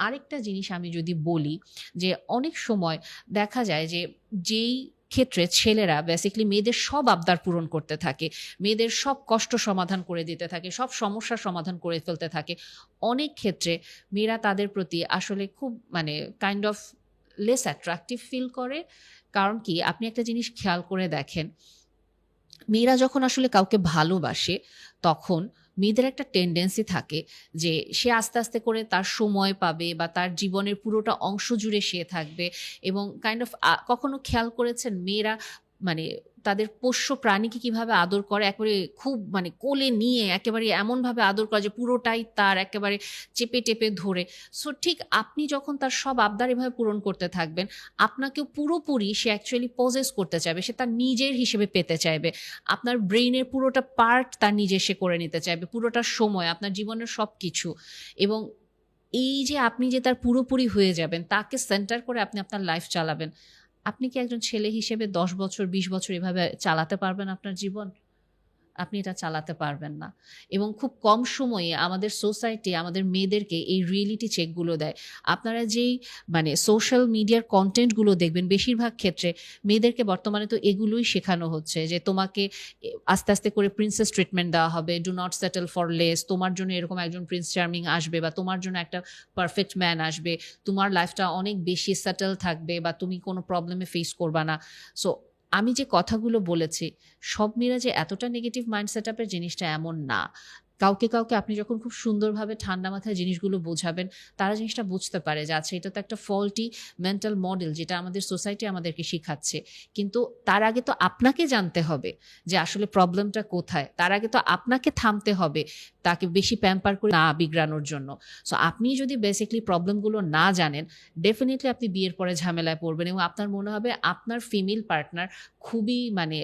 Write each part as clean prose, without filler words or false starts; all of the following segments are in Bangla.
আরেকটা জিনিস আমি যদি বলি যে অনেক সময় দেখা যায় যে যেই ক্ষেত্রে ছেলেরা বেসিক্যালি মেয়েদের সব আবদার পূরণ করতে থাকে, মেয়েদের সব কষ্ট সমাধান করে দিতে থাকে, সব সমস্যার সমাধান করে ফেলতে থাকে। অনেক ক্ষেত্রে মেয়েরা তাদের প্রতি আসলে খুব মানে kind of less attractive feel করে। কারণ কি আপনি একটা জিনিস খেয়াল করে দেখেন, মেয়েরা যখন আসলে কাউকে ভালোবাসে তখন মেয়েদের একটা টেন্ডেন্সি থাকে যে সে আস্তে আস্তে করে তার সময় পাবে বা তার জীবনের পুরোটা অংশ জুড়ে সে থাকবে। এবং কাইন্ড অফ কখনো খেয়াল করেছেন মেয়েরা মানে তাদের পোষ্য প্রাণীকে কিভাবে আদর করে, একেবারে খুব মানে কোলে নিয়ে একেবারে এমনভাবে আদর করে যে পুরোটাই তার, একেবারে চেপে টেপে ধরে। সো ঠিক আপনি যখন তার সব আবদার এভাবে পূরণ করতে থাকবেন, আপনাকেও পুরোপুরি সে অ্যাকচুয়ালি পজেস করতে চাইবে, সে তার নিজের হিসেবে পেতে চাইবে। আপনার ব্রেইনের পুরোটা পার্ট তার নিজে সে করে নিতে চাইবে, পুরোটা সময় আপনার জীবনের সব কিছু। এবং এই যে আপনি যে তার পুরোপুরি হয়ে যাবেন, তাকে সেন্টার করে আপনি আপনার লাইফ চালাবেন, আপনি কি একজন ছেলে হিসেবে ১০ বছর ২০ বছর এভাবে চালাতে পারবেন আপনার জীবন? আপনি এটা চালাতে পারবেন না। এবং খুব কম সময়ে আমাদের সোসাইটি আমাদের মেয়েদেরকে এই রিয়েলিটি চেকগুলো দেয়। আপনারা যেই মানে সোশ্যাল মিডিয়ার কনটেন্টগুলো দেখবেন, বেশিরভাগ ক্ষেত্রে মেয়েদেরকে বর্তমানে তো এগুলোই শেখানো হচ্ছে যে তোমাকে আস্তে আস্তে করে প্রিন্সেস ট্রিটমেন্ট দেওয়া হবে, do not settle for less, তোমার জন্য এরকম একজন প্রিন্স চার্মিং আসবে বা তোমার জন্য একটা পারফেক্ট ম্যান আসবে, তোমার লাইফটা অনেক বেশি সেটেল থাকবে বা তুমি কোনো প্রবলেমে ফেস করবা না। সো আমি যে কথাগুলো বলেছি, সব মেয়েরা যে এতটা নেগেটিভ মাইন্ড সেটআপের জিনিসটা এমন না। কাউকে, কাউকে আপনি যখন খুব সুন্দরভাবে ঠান্ডা মাথায় জিনিসগুলো বোঝাবেন, তারা জিনিসটা বুঝতে পারে যে আচ্ছা এটা তো একটা ফল্টি মেন্টাল মডেল যেটা আমাদের সোসাইটি আমাদেরকে শিখাচ্ছে। কিন্তু তার আগে তো আপনাকে জানতে হবে যে আসলে প্রবলেমটা কোথায়। তার আগে তো আপনাকে থামতে হবে তাকে বেশি প্যাম্পার করে না বিগড়ানোর জন্য। সো আপনি যদি বেসিক্যালি প্রবলেমগুলো না জানেন, ডেফিনিটলি আপনি বিয়ের পরে ঝামেলায় পড়বেন এবং আপনার মনে হবে আপনার ফিমেল পার্টনার খুবই মানে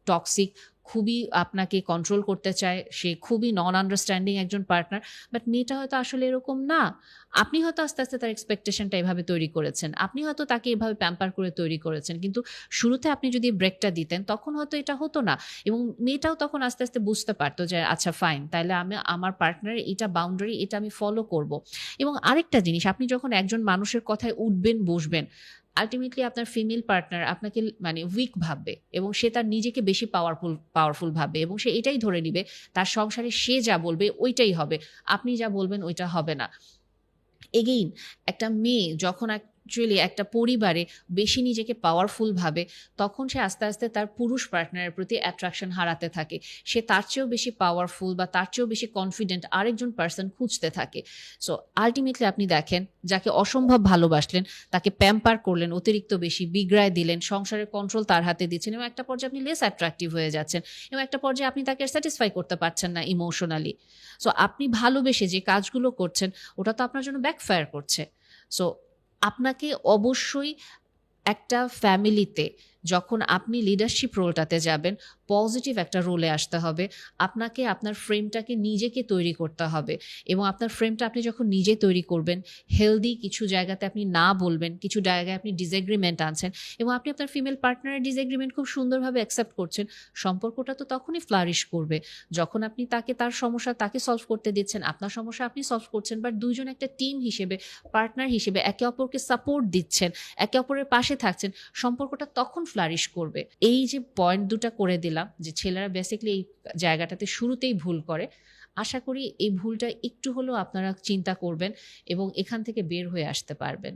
টক্সিক, খুবই আপনাকে কন্ট্রোল করতে চায়, সে খুবই নন আন্ডারস্ট্যান্ডিং একজন পার্টনার। বাট মেয়েটা হয়তো আসলে এরকম না। আপনি হয়তো আস্তে আস্তে তার এক্সপেকটেশনটা এভাবে তৈরি করেছেন, আপনি হয়তো তাকে এভাবে প্যাম্পার করে তৈরি করেছেন, কিন্তু শুরুতে আপনি যদি ব্রেকটা দিতেন তখন হয়তো এটা হতো না। এবং মেয়েটাও তখন আস্তে আস্তে বুঝতে পারতো যে আচ্ছা ফাইন, তাহলে আমি আমার পার্টনারের এটা বাউন্ডারি, এটা আমি ফলো করব। এবং আরেকটা জিনিস, আপনি যখন একজন মানুষের কথায় উঠবেন বসবেন, আলটিমেটলি আপনার ফিমেল পার্টনার আপনাকে মানে উইক ভাববে এবং সে তার নিজেকে বেশি পাওয়ারফুল ভাববে এবং সে এটাই ধরে নিবে তার সংসারে সে যা বলবে ওইটাই হবে, আপনি যা বলবেন ওইটা হবে না। এগেইন একটা মেয়ে যখন অ্যাকচুয়ালি একটা পরিবারে বেশি নিজেকে পাওয়ারফুল ভাবে, তখন সে আস্তে আস্তে তার পুরুষ পার্টনারের প্রতি অ্যাট্রাকশন হারাতে থাকে। সে তার চেয়েও বেশি পাওয়ারফুল বা তার চেয়েও বেশি কনফিডেন্ট আরেকজন পার্সন খুঁজতে থাকে। সো আলটিমেটলি আপনি দেখেন, যাকে অসম্ভব ভালোবাসলেন তাকে প্যাম্পার করলেন, অতিরিক্ত বেশি বিগড়ায় দিলেন, সংসারের কন্ট্রোল তার হাতে দিচ্ছেন এবং একটা পর্যায়ে আপনি লেস অ্যাট্রাকটিভ হয়ে যাচ্ছেন এবং একটা পর্যায়ে আপনি তাকে স্যাটিসফাই করতে পারছেন না ইমোশনালি। সো আপনি ভালোবেসে যে কাজগুলো করছেন ওটা তো আপনার জন্য ব্যাকফায়ার করছে। সো আপনাকে অবশ্যই একটা ফ্যামিলিতে যখন আপনি লিডারশিপ রোলটাতে যাবেন, পজিটিভ একটা রোলে আসতে হবে। আপনাকে আপনার ফ্রেমটাকে নিজেকে তৈরি করতে হবে এবং আপনার ফ্রেমটা আপনি যখন নিজে তৈরি করবেন, হেলদি কিছু জায়গাতে আপনি না বলবেন, কিছু জায়গায় আপনি ডিসএগ্রিমেন্ট আনছেন এবং আপনি আপনার ফিমেল পার্টনারের ডিসএগ্রিমেন্ট খুব সুন্দরভাবে অ্যাকসেপ্ট করছেন, সম্পর্কটা তো তখনই ফ্লারিশ করবে যখন আপনি তাকে তার সমস্যা তাকে সলভ করতে দিচ্ছেন, আপনার সমস্যা আপনি সলভ করছেন, বাট দুইজন একটা টিম হিসেবে, পার্টনার হিসেবে একে অপরকে সাপোর্ট দিচ্ছেন, একে অপরের পাশে থাকছেন, সম্পর্কটা তখন ফ্লারিশ করবে। এই যে পয়েন্ট দুটা করে দিলাম যে ছেলেরা বেসিক্যালি এই জায়গাটাতে শুরুতেই ভুল করে, আশা করি এই ভুলটা একটু হলেও আপনারা চিন্তা করবেন এবং এখান থেকে বের হয়ে আসতে পারবেন।